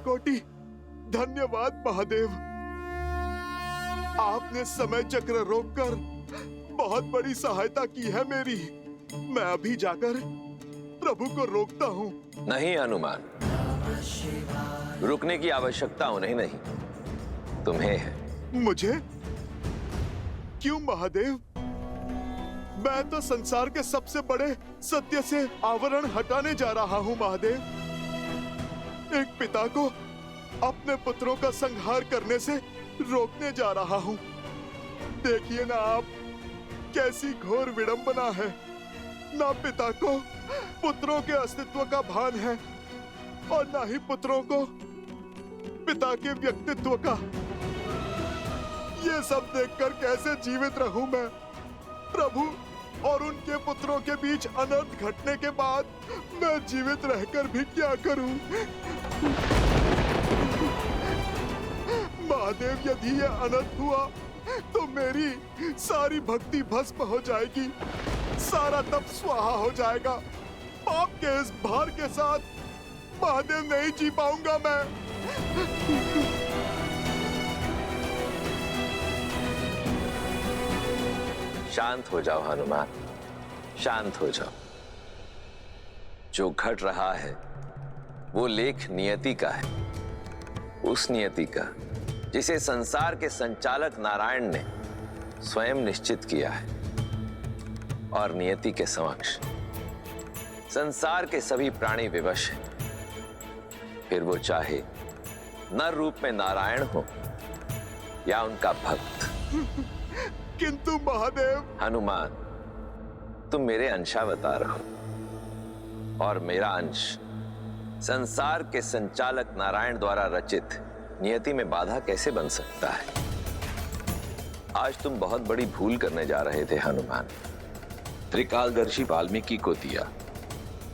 कोटि धन्यवाद महादेव। आपने समय चक्र रोककर बहुत बड़ी सहायता की है मेरी। मैं अभी जाकर प्रभु को रोकता हूँ। नहीं हनुमान, रुकने की आवश्यकता उन्हें नहीं, तुम्हें है। मुझे? क्यों महादेव? मैं तो संसार के सबसे बड़े सत्य से आवरण हटाने जा रहा हूँ महादेव। एक पिता को अपने पुत्रों का संहार करने से रोकने जा रहा हूँ। देखिए ना आप, कैसी घोर विडंबना है। ना पिता को पुत्रों के अस्तित्व का भान है और ना ही पुत्रों को पिता के व्यक्तित्व का। ये सब देखकर कैसे जीवित रहूं मैं? प्रभु और उनके पुत्रों के बीच अनर्थ घटने के बाद मैं जीवित रहकर भी क्या करूं? महादेव, यदि ये अनर्थ हुआ तो मेरी सारी भक्ति भस्म हो जाएगी, सारा तप स्वाहा हो जाएगा। पाप के इस भार के साथ महादेव नहीं जी पाऊंगा मैं। शांत हो जाओ हनुमान, शांत हो जाओ। जो घट रहा है वो लेख नियति का है, उस नियति का जिसे संसार के संचालक नारायण ने स्वयं निश्चित किया है। और नियति के समक्ष संसार के सभी प्राणी विवश हैं, फिर वो चाहे नर रूप में नारायण हो या उनका भक्त। किंतु महादेव। हनुमान, तुम मेरे अंशावतार हो और मेरा अंश संसार के संचालक नारायण द्वारा रचित नियति में बाधा कैसे बन सकता है? आज तुम बहुत बड़ी भूल करने जा रहे थे हनुमान। त्रिकालदर्शी वाल्मीकि को दिया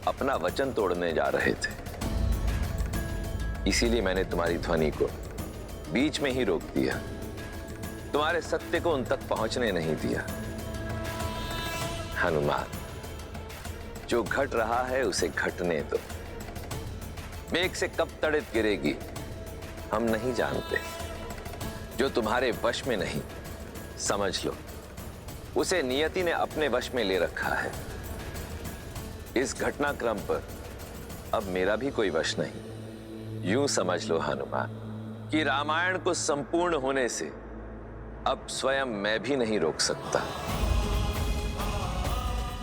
अपना वचन तोड़ने जा रहे थे, इसीलिए मैंने तुम्हारी ध्वनि को बीच में ही रोक दिया, तुम्हारे सत्य को उन तक पहुंचने नहीं दिया। हनुमान, जो घट रहा है उसे घटने दो। मेघ से कब तड़ित गिरेगी हम नहीं जानते। जो तुम्हारे वश में नहीं, समझ लो उसे नियति ने अपने वश में ले रखा है। इस घटनाक्रम पर अब मेरा भी कोई वश नहीं। यूं समझ लो हनुमान कि रामायण को संपूर्ण होने से अब स्वयं मैं भी नहीं रोक सकता।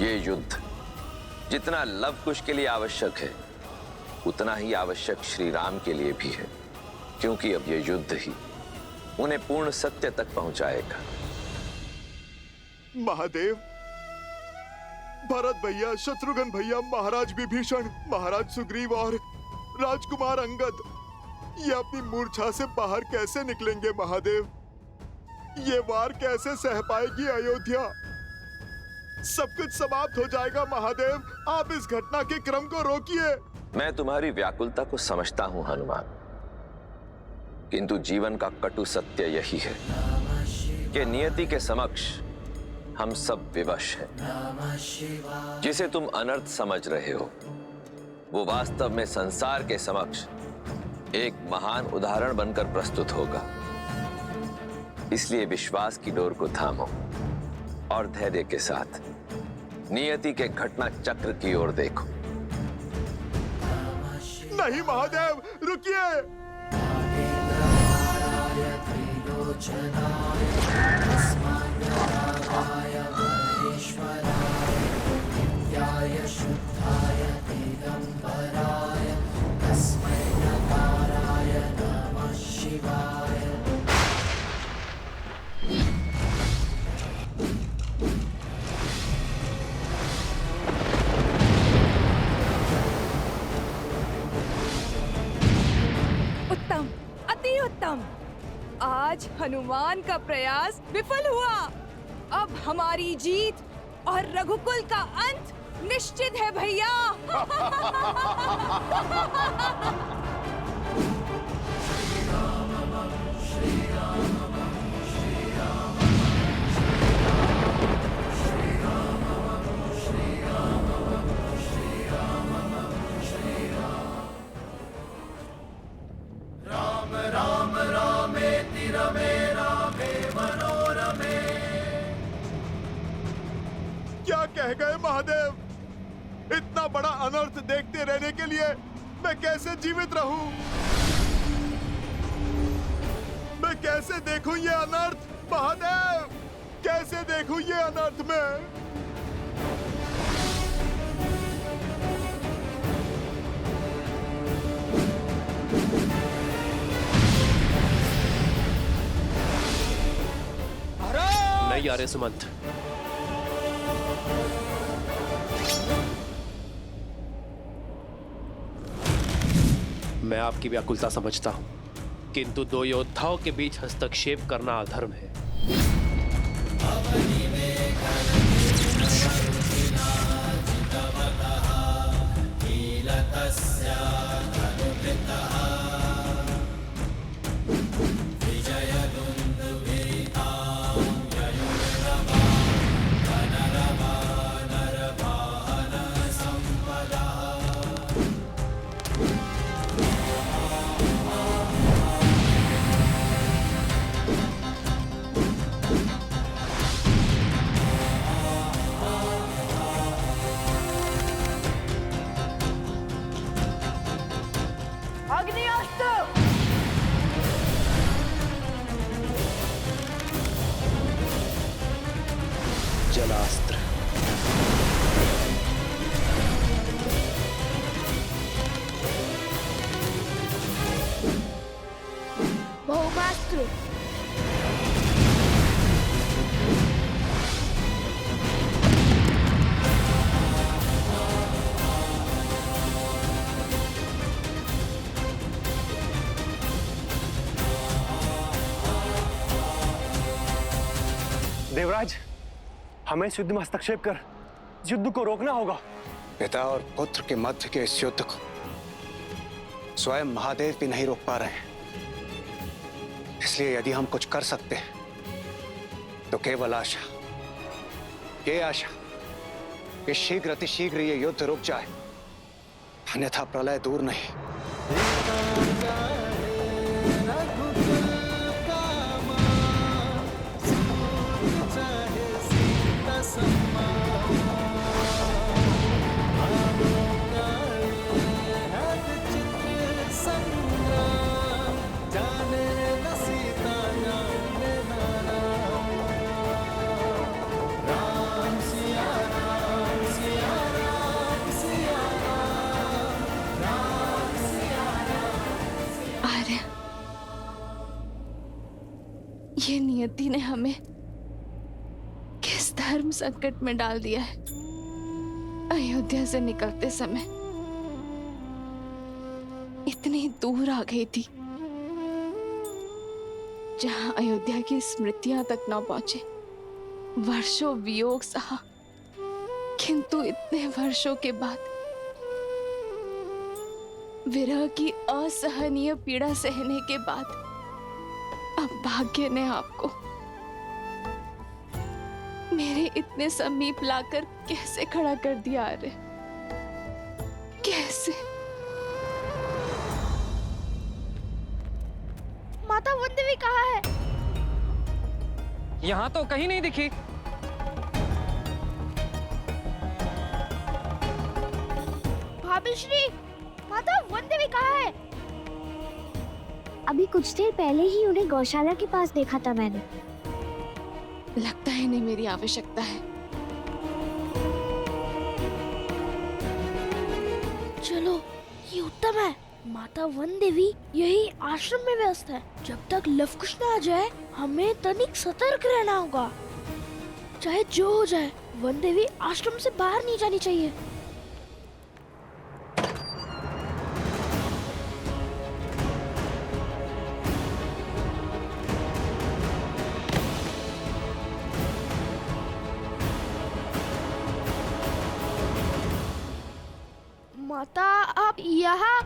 ये युद्ध जितना लव कुश के लिए आवश्यक है, उतना ही आवश्यक श्री राम के लिए भी है, क्योंकि अब ये युद्ध ही उन्हें पूर्ण सत्य तक पहुंचाएगा। महादेव, भरत भैया, शत्रुघ्न भैया, महाराज विभीषण, महाराज सुग्रीव और राजकुमार अंगद ये अपनी मूर्छा से बाहर कैसे निकलेंगे महादेव? ये वार कैसे सह पाएगी अयोध्या? सब कुछ समाप्त हो जाएगा महादेव। आप इस घटना के क्रम को रोकिए। मैं तुम्हारी व्याकुलता को समझता हूं हनुमान, किंतु जीवन का कटु सत्य यही है कि नियति के समक्ष हम सब विवश हैं। जिसे तुम अनर्थ समझ रहे हो वो वास्तव में संसार के समक्ष एक महान उदाहरण बनकर प्रस्तुत होगा। इसलिए विश्वास की डोर को थामो और धैर्य के साथ नियति के घटना चक्र की ओर देखो। नहीं महादेव, रुकिए। उत्तम, अति उत्तम। आज हनुमान का प्रयास विफल हुआ। अब हमारी जीत और रघुकुल का अंत निश्चित है भैया। कह गए महादेव। इतना बड़ा अनर्थ देखते रहने के लिए मैं कैसे जीवित रहूं? मैं कैसे देखूं ये अनर्थ महादेव? कैसे देखूं ये अनर्थ में? नहीं आ रहे सुमंत। मैं आपकी व्याकुलता समझता हूं, किंतु दो योद्धाओं के बीच हस्तक्षेप करना अधर्म है। जलास्त्र। भौमास्त्र। देवराज, हमें इस युद्ध में हस्तक्षेप कर इस युद्ध को रोकना होगा। पिता और पुत्र के मध्य के इस युद्ध को स्वयं महादेव भी नहीं रोक पा रहे हैं। इसलिए यदि हम कुछ कर सकते हैं तो केवल आशा, ये आशा कि शीघ्र अतिशीघ्र ये युद्ध रुक जाए, अन्यथा प्रलय दूर नहीं। आर्य, ये नियति ने हमें किस धर्म संकट में डाल दिया है। अयोध्या से निकलते समय इतनी दूर आ गई थी जहां अयोध्या की स्मृतियां तक न पहुंचे। वर्षों वियोग सहा, किंतु इतने वर्षों के बाद विरह की असहनीय पीड़ा सहने के बाद अब भाग्य ने आपको मेरे इतने समीप लाकर कैसे खड़ा कर दिया। अरे कैसे? माता वनदेवी कहाँ है? यहाँ तो कहीं नहीं दिखी। भाभी श्री, माता वनदेवी कहाँ है? अभी कुछ देर पहले ही उन्हें गौशाला के पास देखा था मैंने। लगता है इन्हें मेरी आवश्यकता है। चलो, ये उत्तम है। माता वनदेवी यही आश्रम में व्यस्त है। जब तक लवकुश न आ जाए हमें तनिक सतर्क रहना होगा। चाहे जो हो जाए, वनदेवी आश्रम से बाहर नहीं जानी चाहिए। माता आप यहाँ?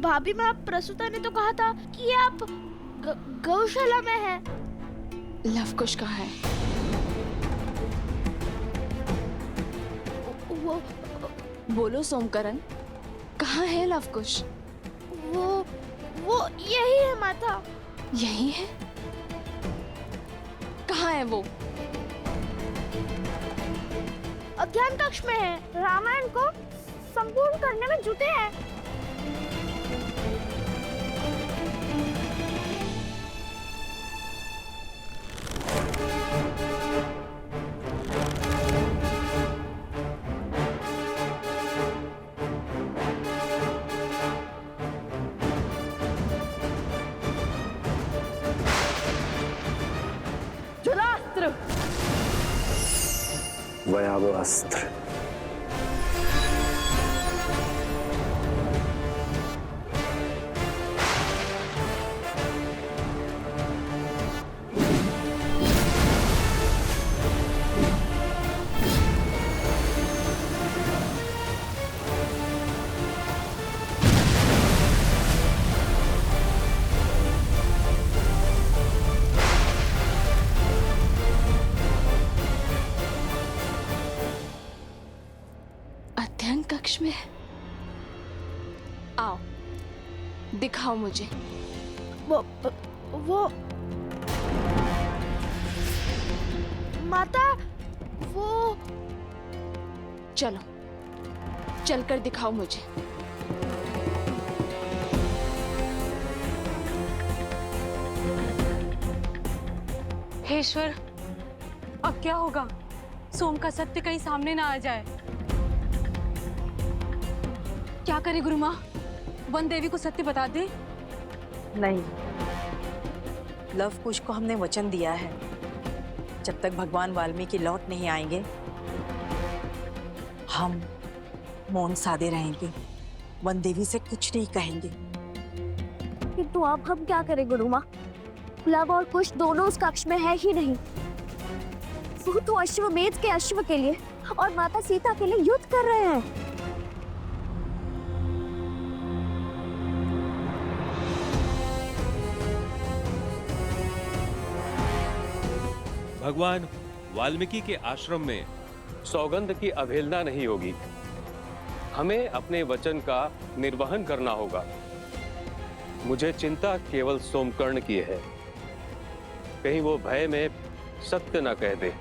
भाभी माँ प्रसूता ने तो कहा था कि आप गौशाला में हैं। लवकुश कहाँ है? वो बोलो सोमकरण, कहाँ है लवकुश? वो यही है माता। यही है? कहाँ है वो? अध्ययन कक्ष में है। रामायण को संपूर्ण करने में जुटे हैं। जलास्त्र। भयावह अस्त्र। अध्ययन कक्ष में आओ, दिखाओ मुझे। वो माता, वो चलो, चलकर दिखाओ मुझे। हे ईश्वर, अब क्या होगा? सोम का सत्य कहीं सामने ना आ जाए। क्या करे गुरु माँ? वन देवी को सत्य बता दे? नहीं, लव कुश को हमने वचन दिया है, जब तक भगवान वाल्मीकि लौट नहीं आएंगे हम मौन साधे रहेंगे, वन देवी से कुछ नहीं कहेंगे। किंतु अब हम क्या करें गुरु माँ? लव और कुश दोनों उस कक्ष में है ही नहीं। वो तो अश्वमेध के अश्व के लिए और माता सीता के लिए युद्ध कर रहे हैं। भगवान वाल्मीकि के आश्रम में सौगंध की अवहेलना नहीं होगी। हमें अपने वचन का निर्वहन करना होगा। मुझे चिंता केवल सोमकर्ण की है, कहीं वो भय में सत्य न कह दे।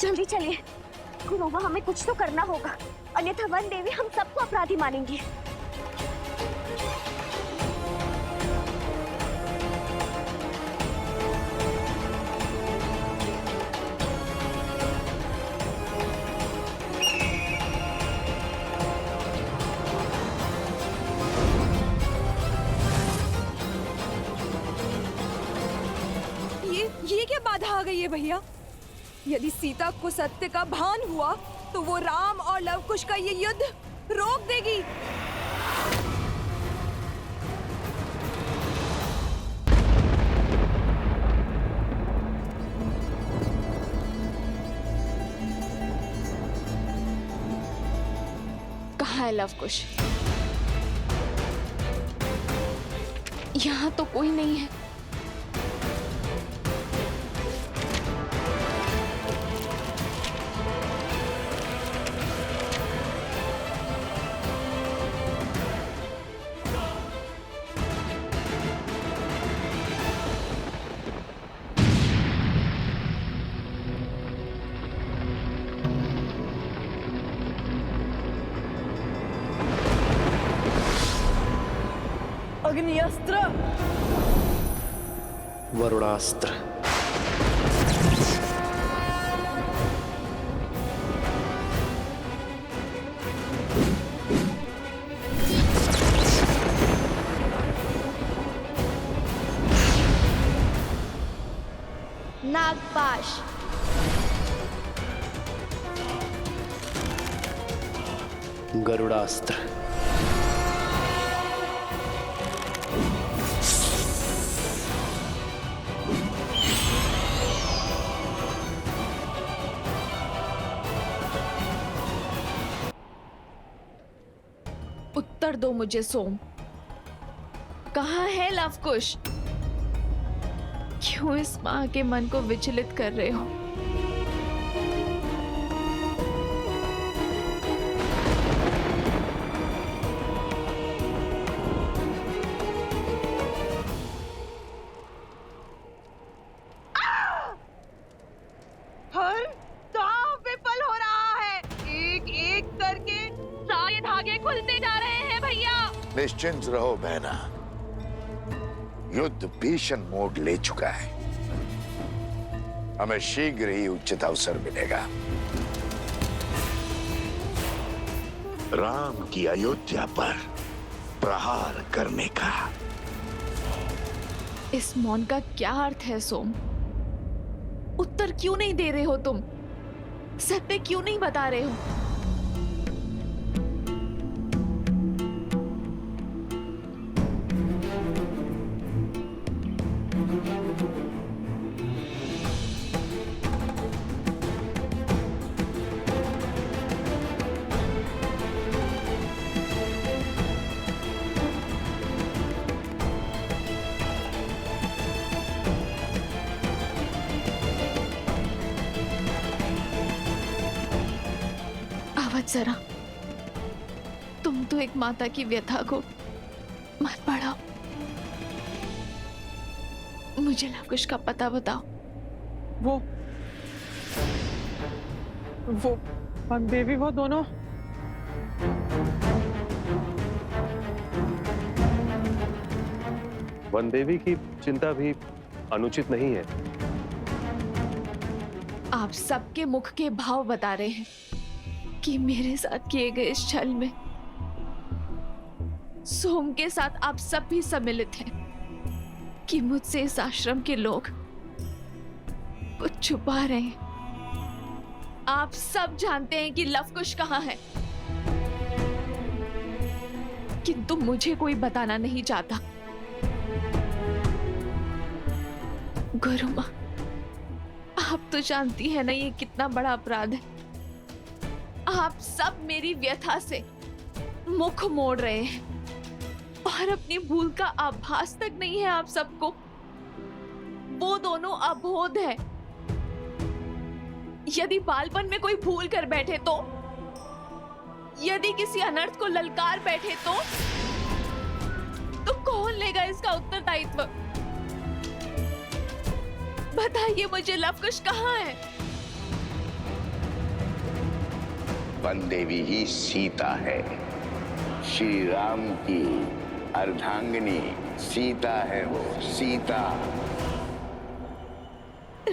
जल्दी चलिए गुरु माँ, हमें कुछ तो करना होगा, अन्यथा वन देवी हम सबको अपराधी मानेंगी। ये क्या बाधा आ गई है भैया? यदि सीता को सत्य का भान हुआ तो वो राम और लवकुश का ये युद्ध रोक देगी। कहाँ है लवकुश? यहाँ तो कोई नहीं है। अग्निअस्त्र। वरुणास्त्र। नागपाश। गरुड़ास्त्र। उत्तर दो मुझे सोम, कहाँ है लवकुश? क्यों इस माँ के मन को विचलित कर रहे हो? हर दांव विफल हो रहा है। एक एक करके सारे धागे खुलते जा रहे हैं भैया। निश्चिंत रहो बहना, युद्ध भीषण मोड़ ले चुका है। हमें शीघ्र ही उचित अवसर मिलेगा। राम की अयोध्या पर प्रहार करने का। इस मौन का क्या अर्थ है सोम? उत्तर क्यों नहीं दे रहे हो तुम? सत्य क्यों नहीं बता रहे हो? जरा तुम तो एक माता की व्यथा को मत बढ़ाओ। मुझे लवकुश का पता बताओ। वो देवी, वो दोनों वन देवी की चिंता भी अनुचित नहीं है। आप सबके मुख के भाव बता रहे हैं कि मेरे साथ किए गए इस छल में सोम के साथ आप सब भी सम्मिलित हैं, कि मुझसे इस आश्रम के लोग कुछ छुपा रहे हैं। आप सब जानते हैं कि लवकुश कहाँ है, किंतु मुझे कोई बताना नहीं चाहता। गुरु माँ, आप तो जानती है ना ये कितना बड़ा अपराध है। आप सब मेरी व्यथा से मुख मोड़ रहे हैं और अपनी भूल का आभास तक नहीं है आप सबको। वो दोनों अबोध है। यदि बालपन में कोई भूल कर बैठे तो, यदि किसी अनर्थ को ललकार बैठे तो कौन लेगा इसका उत्तरदायित्व? बताइए मुझे, लवकुश कहाँ है? वन देवी ही सीता है, श्री राम की अर्धांगिनी सीता है वो, सीता।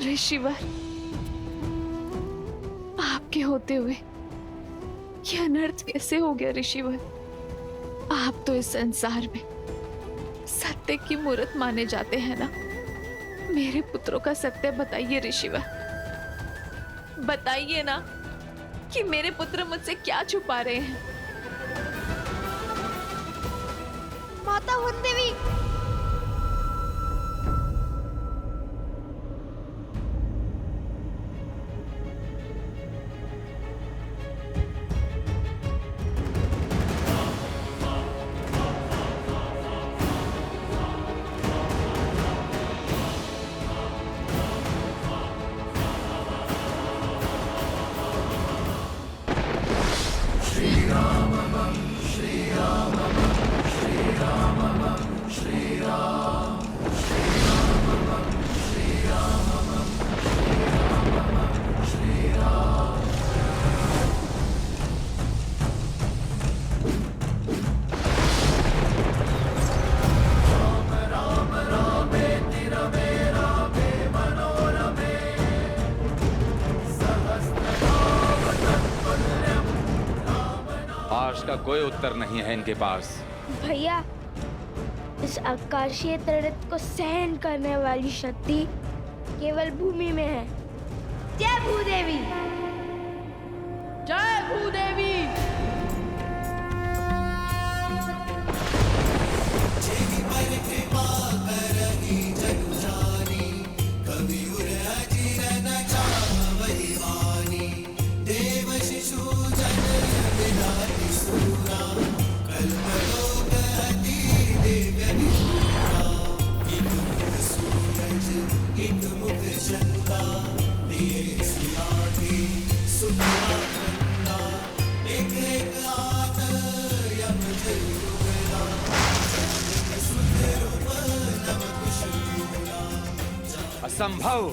ऋषिवर, आपके होते हुए यह अनर्थ कैसे हो गया ऋषिवर? आप तो इस संसार में सत्य की मूर्त माने जाते हैं ना। मेरे पुत्रों का सत्य बताइए ऋषिवर, बताइए ना कि मेरे पुत्र मुझसे क्या छुपा रहे हैं। माता वन देवी, का कोई उत्तर नहीं है इनके पास। भैया, इस आकाशीय तड़प को सहन करने वाली शक्ति केवल भूमि में है। जय भूदेवी, जय भूदेवी। देव शिशु जन विलाति सूरा कल्पना असंभव।